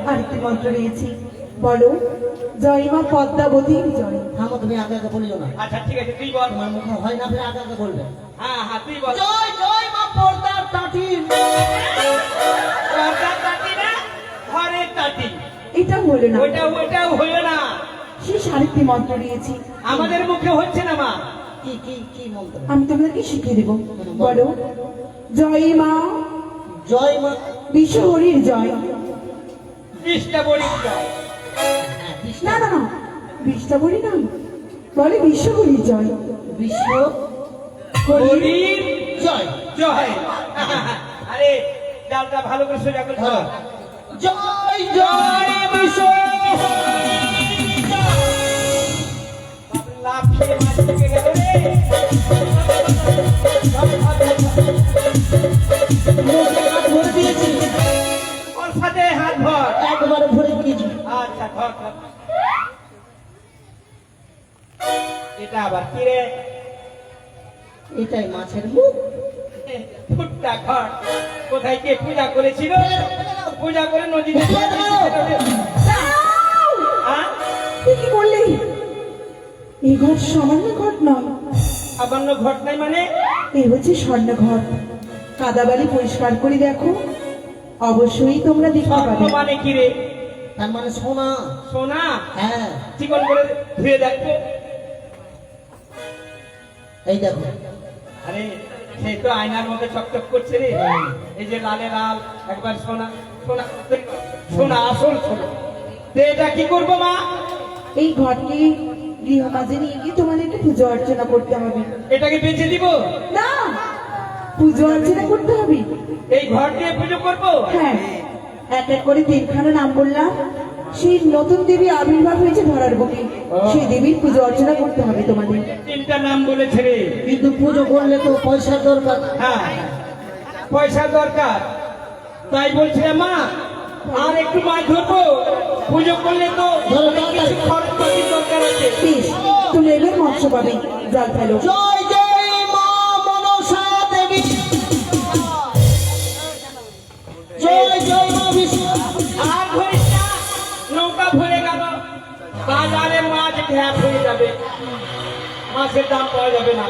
আরেকটি মন্ত্র রয়েছে, বলো জয় মা পদ্মাবতীর জয়। থামো, তুমি আগে আগে বলিও না। আচ্ছা ঠিক আছে, তুই বল। তোমার মুখে হয় না, আগে আগে বলবে। হ্যাঁ হ্যাঁ, তুই বল। জয় জয় মা পর্দার টাটির। পর্দার টাটি না, ঘরের টাটি। এটা হলো না, ওইটাও হলো না। সে আরেকটি মন্ত্র রয়েছে, আমাদের মুখে হচ্ছে না মা। কি কি কি মন্ত্র? আমি তোমাদেরকে শিখিয়ে দেবো। বলো জয় মা জয় মা বিশ্বহরির জয়। কৃষ্ণ বলি জয়। না না না, বিষ্টা বলি না, বলে বিশ্বহরির জয়। বিশ্ব হরির জয়। জয়। আরে ডালটা ভালো করে সোজা করে ধরো। জয় জয় বিশ্ব। লাভ খেয়ে মাছ থেকে গেল রে। মুখে হাত ভরে দিয়েছি, ওর সাথে হাত ভর। একবারে ভরে দিয়েছি। আচ্ছা ধর ধর। এটা আবার কি রে? এটাই মাছের মুখ। ফুটটা ঘর। কোথায় কে পূজা করেছিল? পূজা করে নদীতে কি করলে? এই ঘট সামান্য ঘট নয়, সামান্য ঘট নাই মানে? এই হচ্ছে স্বর্ণ ঘট। কাদাবালি পরিষ্কার করে দেখো, অবশ্যই তোমরা দেখতে স্বর্ণ পাবে। মানে কি রে? তার মানে সোনা। সোনা? হ্যাঁ, চিকন করে ধুয়ে দেখো। এই দেখো। আরে সে তো আয়নার মধ্যে চকচক করছে রে। এই যে লালে লাল, একবার সোনা সোনা সোনা, আসল সোনা। তো এটা কি করবো মা? এই ঘটকে গৃহ মাঝে নিয়ে গিয়ে তোমাদেরকে পুজো অর্চনা করতে হবে। এটাকে বেঁচে দিব? না, পুজো অর্চনা করতে হবে। এই ঘর দিয়ে পুজো করবো? হ্যাঁ, এক এক করে তিনখানা নাম বললাম, সেই নতুন দেবী আবির্ভাব হয়েছে ধরার বুকে, সেই দেবীর পুজো অর্চনা করতে হবে তোমাদের। তিনটা নাম বলেছে রে। কিন্তু পুজো করলে তো পয়সার দরকার। হ্যাঁ, পয়সা দরকার। তাই বলছিলাম মা, আর একটু মাছ ধরবো। পুজো করলে তো অনেক কিছু খরচ পাতির দরকার আছে। বেশ, তুমি এবার মৎস্য পাবে, জাল ফেলো। জয় জয় মা মনসা দেবী। জয় জয় মা বিষ্ণু। আর ধরিস না, নৌকা ভরে গেল, বাজারে মাছ ঢ্যাপ হয়ে যাবে, মাছের দাম পাওয়া যাবে না।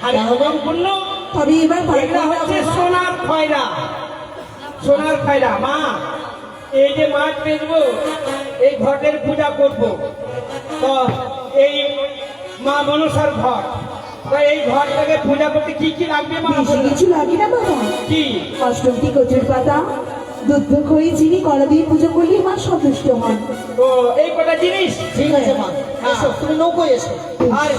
আর সম্পূর্ণ তবে এবার এগুলা হচ্ছে সোনার খয়রা। সোনার খয়রা মা, এই যে মাছ বেচবো, এই ঘটের পূজা করবো, তো এই মা মনসার ঘর, তো এই ঘরটাকে পূজা করতে কি কি লাগবে মা? বেশি কিছু লাগে না বাবা। কি? অষ্টমটি কচুর পাতা, দুধ খই, চিনি, কলা দিয়ে পুজো করলে মা সন্তুষ্ট হন। ও এই কটা জিনিস। ঠিক আছে মা, এসো, তুমি নৌকোয় এসো। আর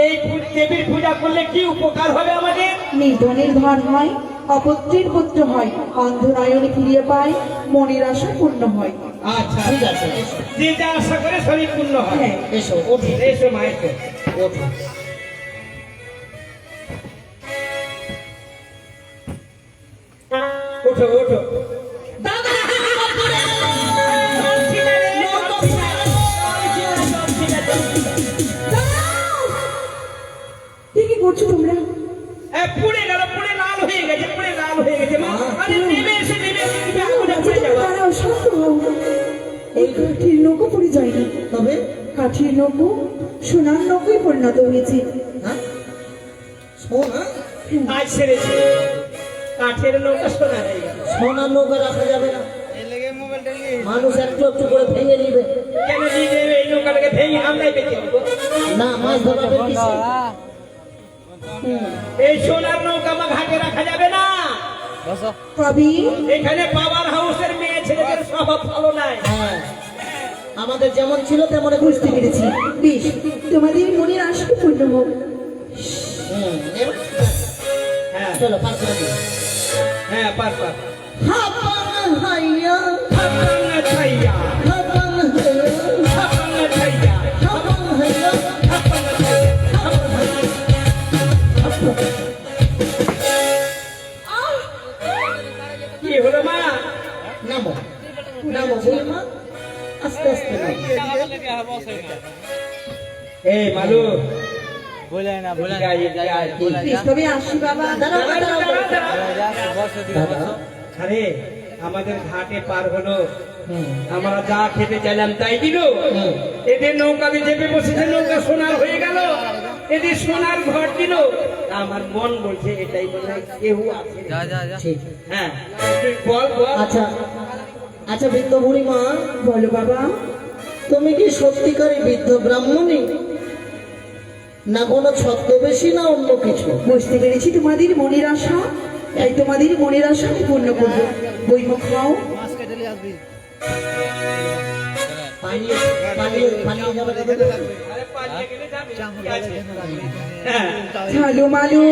এই দেবীর পূজা করলে কি উপকার হবে আমাদের? নির্ধনের ধন হয়, অপুত্রের পুত্র হয়, অন্ধ নয়নে ফিরিয়ে পায়, মনের আশা পূর্ণ হয়। আচ্ছা ঠিক আছে, এসো। যে যা আশা করে শরীর পূর্ণ হয়। হ্যাঁ, এসো, ওঠো এসো মা, এসো। ওঠো। ওঠো ওঠো। কি করছো তোমরা? পুড়ে গেল, পুড়ে লাল হয়ে গেছে, পুড়ে লাল হয়ে গেছে মা। আরে নেমে এসে নেমে এসে তুমি আগুনে পুড়ে যাবো। দাঁড়াও, শান্ত হও। এই কাঠির নৌকো পড়ে যায়নি, তবে কাঠির নৌকো সোনার নৌকোয় পরিণত হয়েছে। হ্যাঁ, সোনা। আজ সেরেছে, কাঠের নৌকা সোনা হয়ে গেল। সোনার নৌকা রাখা যাবে না, মানুষ একটু একটু করে ভেঙে নিবে। কেন দিয়ে দেবে? এই নৌকাটাকে ভেঙে আমরাই বেঁচে যাবো। না, মাছ ধরাবে কিসে? এই সোনার নৌকা আমার ঘাটে রাখা যাবে না। তবে এখানে পাওয়ার হাউসের মেয়ে ছেলেদের স্বভাব ভালো নাই। হ্যাঁ, আমাদের যেমন ছিল তেমন বুঝতে পেরেছি। বেশ, তোমাদের মনের আশা পূর্ণ হোক। হ্যাঁ চলো, পার করে দিই। হ্যাঁ, পার পার। হাপান হাইয়া, হাপান ছাইয়া, হাপান হাইয়া, হাপান ছাইয়া, হাপান হাইয়া, হাপান ছাইয়া। হাপান হাইয়া। কি হলো মা? নামো, নামো বলি মা, আস্তে আস্তে নামো। এই মালু, बोले ना बोले ना বেশ, তবে আসি বাবা। দাঁড়াও, দাঁড়াও, দাঁড়াও। দাঁড়া। দাঁড়াও। আরে আমাদের ঘাটে পার হলো, আমরা যা খেতে চাইলাম তাই দিল। এদের নৌকাতে চেপে বসেছে, নৌকা সোনার হয়ে গেল, এদের সোনার ঘর দিল। আমার মন বলছে এটাই মনে হয় কেউ আছে। যা যা যা ঠিক। হ্যাঁ, তুই বল বল। আচ্ছা আচ্ছা, বৃদ্ধ বুড়ি মা, বলো বাবা। তুমি কি সত্যিকারই বৃদ্ধ ব্রাহ্মণী, না কোনো ছদ্মবেশী, না অন্য কিছু? বুঝতে পেরেছি তোমাদের মনের আশা, তাই তোমাদের মনের আশা আমি পূর্ণ করবো। বইমুখ খাও। পালিয়ে পালিয়ে পালিয়ে যাবে না তো? আরে পালিয়ে গেলে যাবে, কি আছে? হ্যাঁ, ঝালু মালু